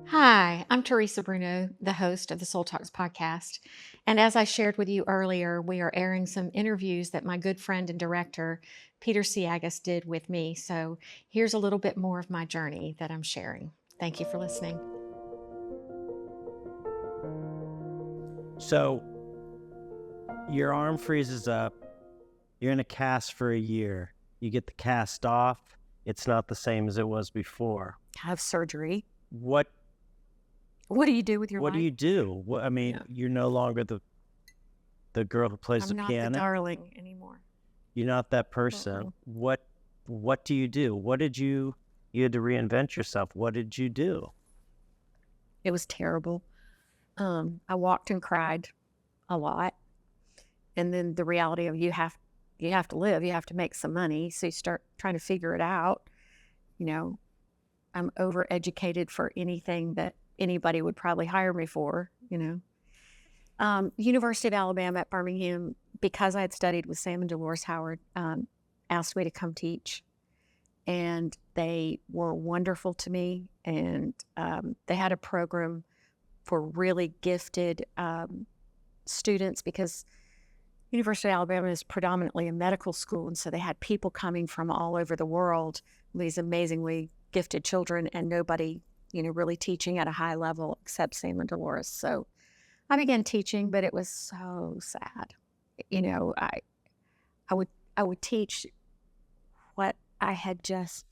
Hi, I'm Theresa Bruno, the host of the Soul Talks podcast. And as I shared with you earlier, we are airing some interviews that my good friend and director, Peter Siaggas, did with me. So here's a little bit more of my journey that I'm sharing. Thank you for listening. So your arm freezes up. You're in a cast for a year. You get the cast off. It's not the same as it was before. Have surgery. What What do you do with your What do life? you do? You're no longer the girl who plays I'm the not piano. the darling anymore. You're not that person. What do you do? You had to reinvent yourself. What did you do? It was terrible. I walked and cried a lot. And then the reality of you have to live, you have to make some money. So you start trying to figure it out. You know, I'm overeducated for anything that anybody would probably hire me for, University of Alabama at Birmingham, because I had studied with Sam and Dolores Howard, asked me to come teach. And they were wonderful to me. And they had a program for really gifted students because University of Alabama is predominantly a medical school. And so they had people coming from all over the world, these amazingly gifted children, and nobody, really teaching at a high level except Sam and Dolores. So I began teaching, but it was so sad. I would teach what I had just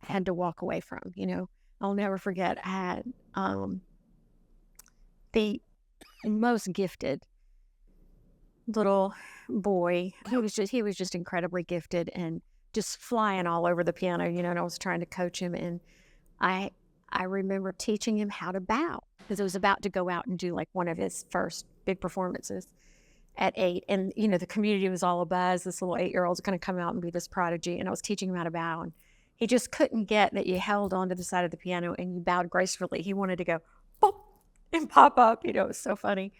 had to walk away from. I'll never forget. I had the most gifted little boy. He was just incredibly gifted and just flying all over the piano, and I was trying to coach him. And I remember teaching him how to bow because it was about to go out and do like one of his first big performances at 8. And, the community was all abuzz. This little 8-year-old's going to come out and be this prodigy. And I was teaching him how to bow. And he just couldn't get that you held onto the side of the piano and you bowed gracefully. He wanted to go, pop, and pop up. It was so funny.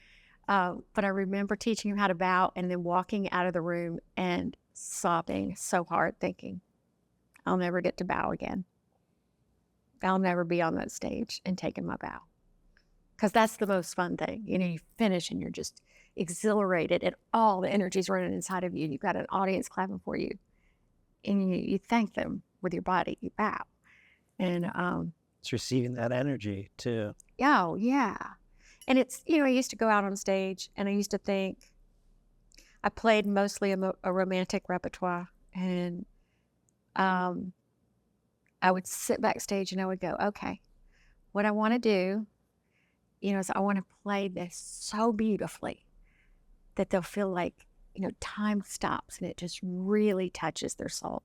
But I remember teaching him how to bow and then walking out of the room and sobbing so hard, thinking, I'll never get to bow again. I'll never be on that stage and taking my bow. Because that's the most fun thing. You finish and you're just exhilarated and all the energy's running inside of you. You've got an audience clapping for you. And you thank them with your body. You bow. And It's receiving that energy too. Oh, yeah. And it's, I used to go out on stage and I used to think, I played mostly a romantic repertoire. And I would sit backstage and I would go, okay, what I want to do, is I want to play this so beautifully that they'll feel like, time stops and it just really touches their soul.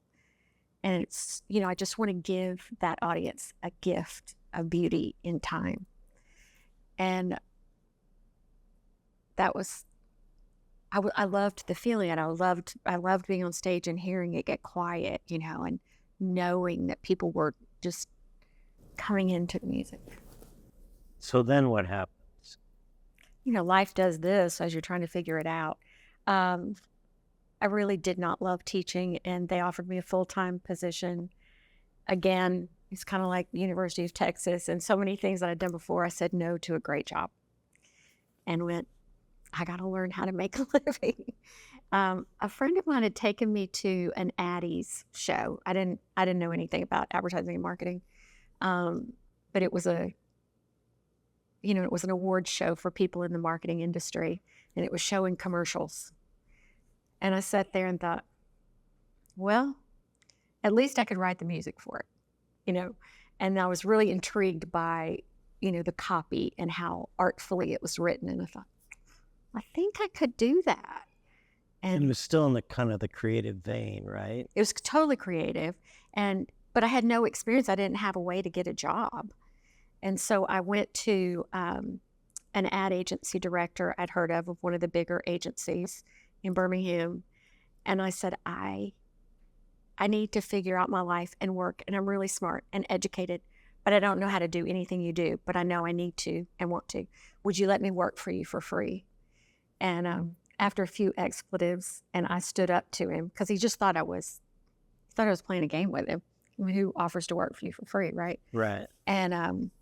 And it's, I just want to give that audience a gift of beauty in time. And that was, I loved the feeling, and I loved being on stage and hearing it get quiet, and knowing that people were just coming into the music. So then what happens? Life does this as you're trying to figure it out. I really did not love teaching, and they offered me a full-time position. Again, it's kind of like the University of Texas, and so many things that I'd done before, I said no to a great job and went, I got to learn how to make a living. A friend of mine had taken me to an Addie's show. I didn't know anything about advertising and marketing, but it was it was an award show for people in the marketing industry, and it was showing commercials. And I sat there and thought, well, at least I could write the music for it, And I was really intrigued by, the copy and how artfully it was written. And I thought, I think I could do that. And it was still in the kind of the creative vein, right? It was totally creative. But I had no experience. I didn't have a way to get a job. And so I went to an ad agency director I'd heard of one of the bigger agencies in Birmingham. And I said, I need to figure out my life and work. And I'm really smart and educated, but I don't know how to do anything you do. But I know I need to and want to. Would you let me work for you for free? And after a few expletives, and I stood up to him because he just thought I was playing a game with him. I mean, who offers to work for you for free, right? Right. And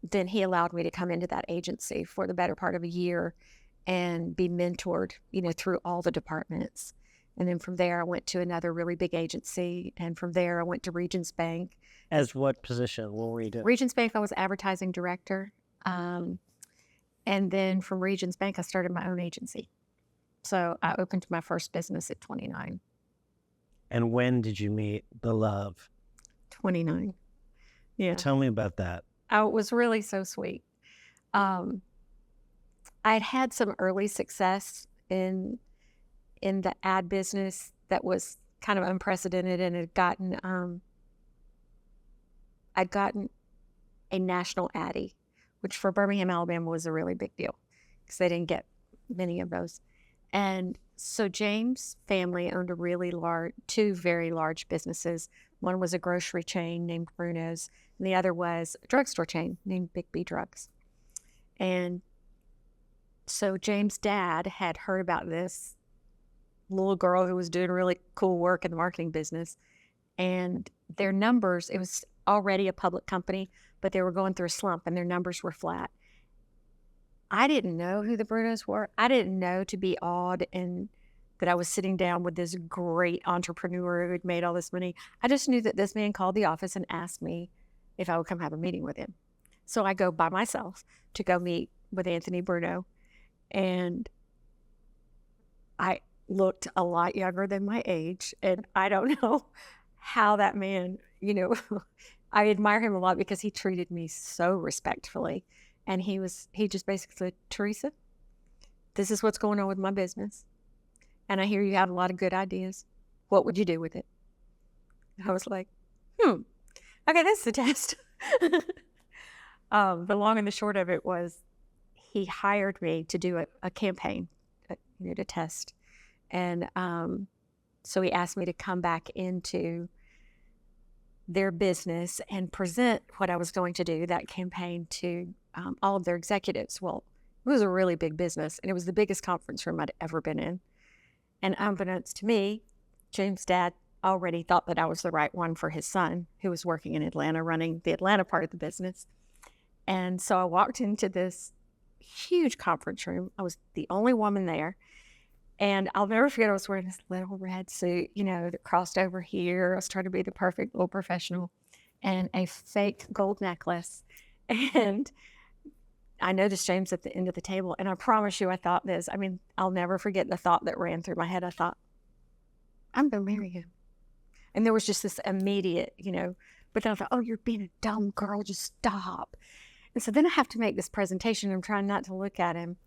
then he allowed me to come into that agency for the better part of a year and be mentored, through all the departments. And then from there, I went to another really big agency. And from there, I went to Regions Bank. As what position? What were you doing? Regions Bank, I was advertising director. And then from Regions Bank, I started my own agency. So I opened my first business at 29. And when did you meet the love? 29. Yeah. Tell me about that. Oh, it was really so sweet. I'd had some early success in the ad business that was kind of unprecedented, and I'd gotten a national Addy, which for Birmingham, Alabama was a really big deal because they didn't get many of those. And so James' family owned two very large businesses. One was a grocery chain named Bruno's, and the other was a drugstore chain named Big B Drugs. And so James' dad had heard about this little girl who was doing really cool work in the marketing business. And their numbers, it was already a public company, but they were going through a slump and their numbers were flat. I didn't know who the Brunos were. I didn't know to be awed and that I was sitting down with this great entrepreneur who had made all this money. I just knew that this man called the office and asked me if I would come have a meeting with him. So I go by myself to go meet with Anthony Bruno. And I looked a lot younger than my age. And I don't know how that man, I admire him a lot because he treated me so respectfully. And he just basically said, Theresa, this is what's going on with my business. And I hear you have a lot of good ideas. What would you do with it? I was like, okay, that's the test. The long and the short of it was he hired me to do a campaign, to test. And so he asked me to come back into their business and present what I was going to do, that campaign, to all of their executives. Well, it was a really big business, and it was the biggest conference room I'd ever been in. And unbeknownst to me, James' dad already thought that I was the right one for his son, who was working in Atlanta, running the Atlanta part of the business. And so I walked into this huge conference room. I was the only woman there. And I'll never forget, I was wearing this little red suit, that crossed over here. I was trying to be the perfect little professional, and a fake gold necklace. And I noticed James at the end of the table, and I promise you, I thought this. I mean, I'll never forget the thought that ran through my head. I thought, I'm going to marry him. And there was just this immediate, but then I thought, oh, you're being a dumb girl, just stop. And so then I have to make this presentation. I'm trying not to look at him.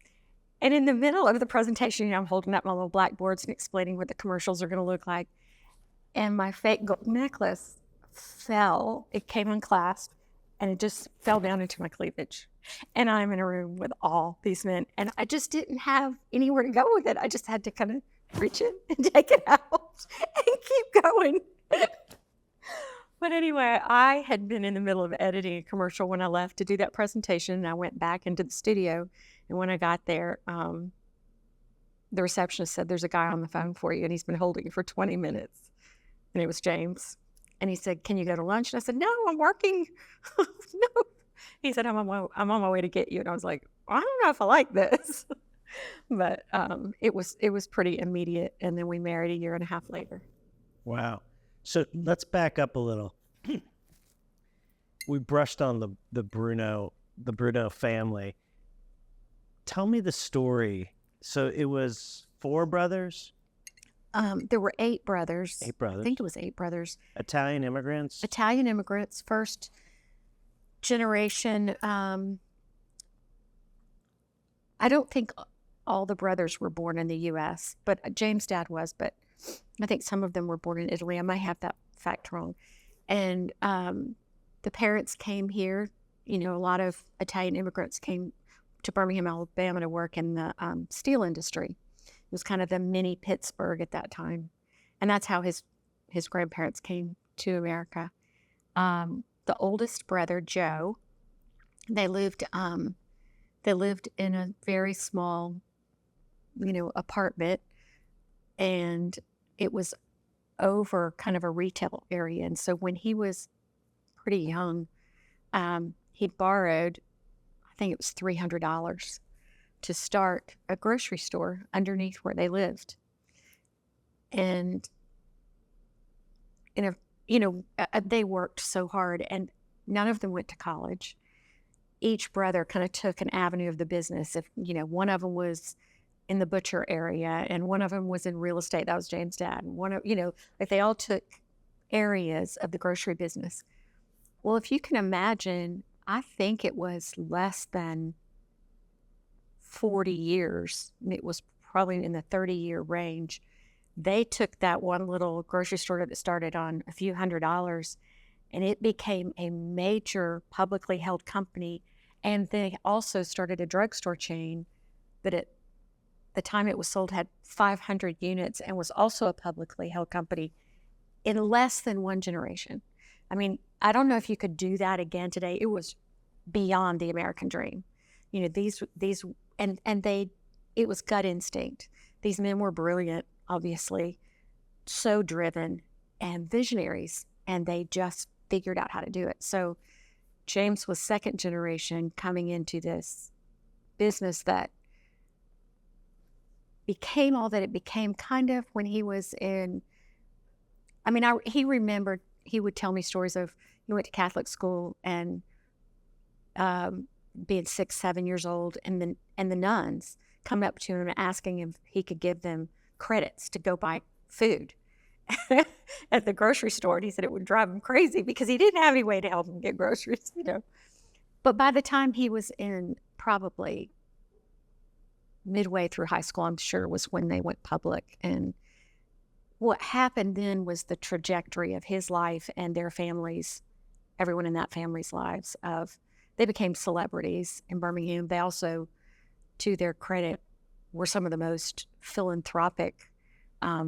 And in the middle of the presentation, I'm holding up my little blackboards and explaining what the commercials are going to look like. And my fake gold necklace fell. It came unclasped, and it just fell down into my cleavage. And I'm in a room with all these men, and I just didn't have anywhere to go with it. I just had to kind of reach it and take it out and keep going. But anyway, I had been in the middle of editing a commercial when I left to do that presentation, and I went back into the studio. And when I got there, the receptionist said, there's a guy on the phone for you, and he's been holding you for 20 minutes. And it was James. And he said, can you go to lunch? And I said, no, I'm working. No. He said, I'm on my way to get you. And I was like, I don't know if I like this. But it was pretty immediate. And then we married a year and a half later. Wow. So let's back up a little. We brushed on the Bruno family. Tell me the story. So it was 4 brothers? There were 8 brothers. 8 brothers. I think it was 8 brothers. Italian immigrants? Italian immigrants, first generation. I don't think all the brothers were born in the U.S., but James' dad was, but I think some of them were born in Italy. I might have that fact wrong. And the parents came here. A lot of Italian immigrants came to Birmingham, Alabama to work in the steel industry. It was kind of the mini Pittsburgh at that time. And that's how his grandparents came to America. The oldest brother, Joe, they lived in a very small, apartment, and it was over kind of a retail area. And so when he was pretty young, he borrowed, I think it was $300 to start a grocery store underneath where they lived. And, they worked so hard, and none of them went to college. Each brother kind of took an avenue of the business. If, one of them was in the butcher area, and one of them was in real estate. That was James' dad. And like they all took areas of the grocery business. Well, if you can imagine, I think it was less than 40 years. It was probably in the 30-year range. They took that one little grocery store that started on a few $100s, and it became a major publicly held company. And they also started a drugstore chain that at the time it was sold had 500 units and was also a publicly held company in less than one generation. I mean, I don't know if you could do that again today. It was beyond the American dream. It was gut instinct. These men were brilliant, obviously, so driven and visionaries, and they just figured out how to do it. So James was second generation coming into this business that became all that it became kind of when he was in, he remembered, he would tell me stories of, he went to Catholic school and being 6, 7 years old, and the nuns come up to him and asking if he could give them credits to go buy food at the grocery store. And he said it would drive him crazy because he didn't have any way to help him get groceries, But by the time he was in probably midway through high school, I'm sure, was when they went public. And what happened then was the trajectory of his life and their families, everyone in that family's lives, they became celebrities in Birmingham. They also, to their credit, were some of the most philanthropic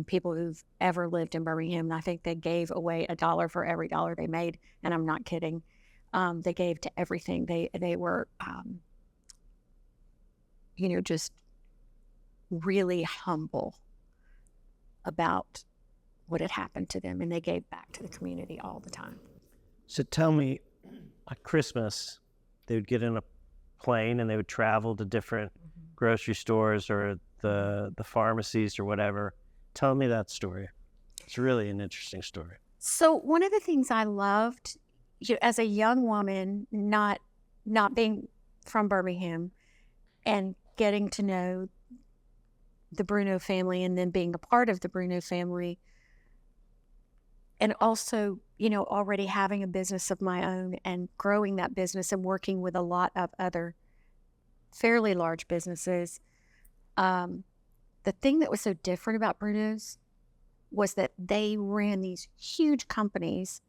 people who've ever lived in Birmingham. And I think they gave away $1 for every dollar they made. And I'm not kidding. They gave to everything. They were, just really humble about what had happened to them. And they gave back to the community all the time. So tell me, at Christmas, they would get in a plane and they would travel to different grocery stores or the pharmacies or whatever. Tell me that story. It's really an interesting story. So one of the things I loved, as a young woman, not being from Birmingham and getting to know the Bruno family and then being a part of the Bruno family, and also, already having a business of my own and growing that business and working with a lot of other fairly large businesses. The thing that was so different about Bruno's was that they ran these huge companies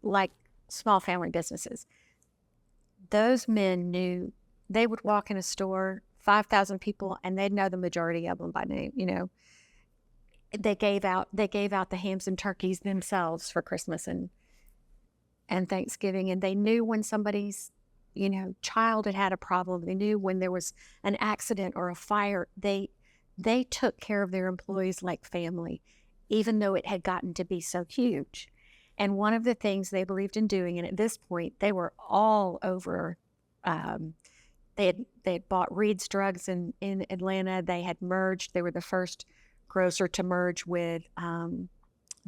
like small family businesses. Those men knew, they would walk in a store, 5,000 people, and they'd know the majority of them by name. They gave out the hams and turkeys themselves for Christmas and Thanksgiving, and they knew when somebody's child had a problem. They knew when there was an accident or a fire. They took care of their employees like family, even though it had gotten to be so huge. And one of the things they believed in doing, and at this point they were all over, they had bought Reed's Drugs in Atlanta. They had merged. They were the first grocer to merge with, I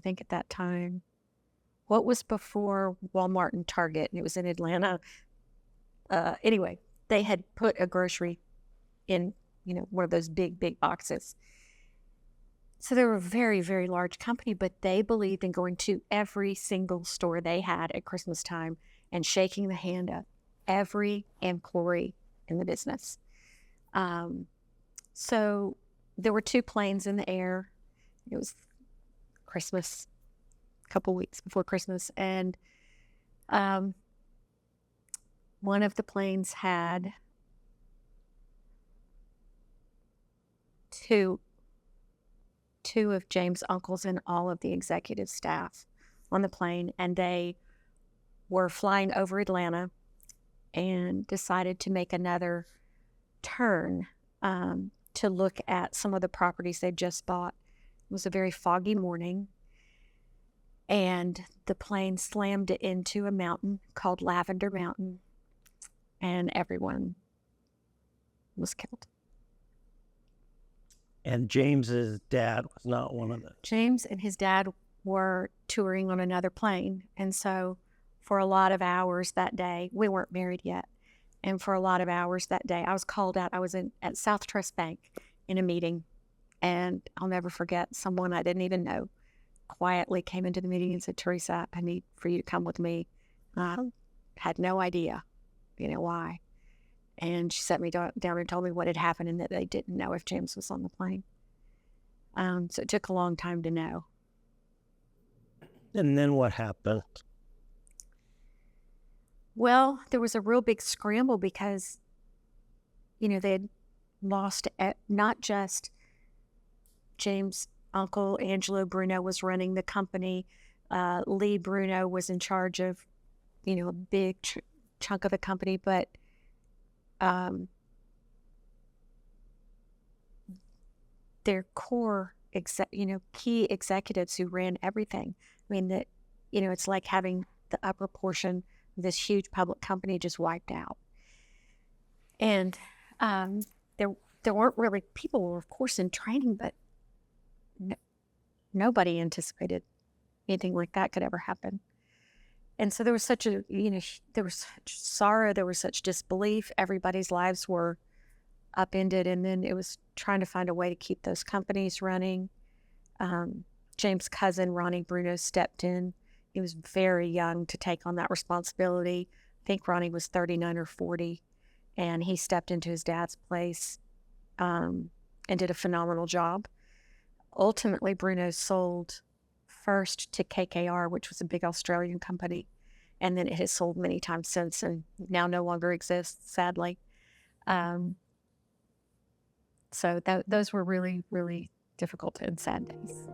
think at that time, what was before Walmart and Target, and it was in Atlanta. Anyway, they had put a grocery in, one of those big boxes. So they were a very, very large company, but they believed in going to every single store they had at Christmas time and shaking the hand of every employee in the business. So there were 2 planes in the air. It was Christmas, a couple weeks before Christmas, and one of the planes had two of James' uncles and all of the executive staff on the plane, and they were flying over Atlanta and decided to make another turn to look at some of the properties they'd just bought. It was a very foggy morning, and the plane slammed into a mountain called Lavender Mountain. and everyone was killed. And James's dad was not one of them. James and his dad were touring on another plane. And so for a lot of hours that day, we weren't married yet. And for a lot of hours that day, I was called out. I was at South Trust Bank in a meeting. And I'll never forget, someone I didn't even know quietly came into the meeting and said, Theresa, I need for you to come with me. I had no idea, why. And she sat me down and told me what had happened and that they didn't know if James was on the plane. So it took a long time to know. And then what happened? Well, there was a real big scramble because, they had lost not just James' uncle, Angelo Bruno, was running the company. Lee Bruno was in charge of, a big chunk of the company, but their core, key executives who ran everything. I mean, it's like having the upper portion of this huge public company just wiped out. And there weren't really, people were of course in training, but nobody anticipated anything like that could ever happen. And so there was such there was such sorrow, there was such disbelief. Everybody's lives were upended, and then it was trying to find a way to keep those companies running. James' cousin, Ronnie Bruno, stepped in. He was very young to take on that responsibility. I think Ronnie was 39 or 40, and he stepped into his dad's place and did a phenomenal job. Ultimately, Bruno sold first to KKR, which was a big Australian company, and then it has sold many times since and now no longer exists, sadly. So those were really, really difficult and sad days.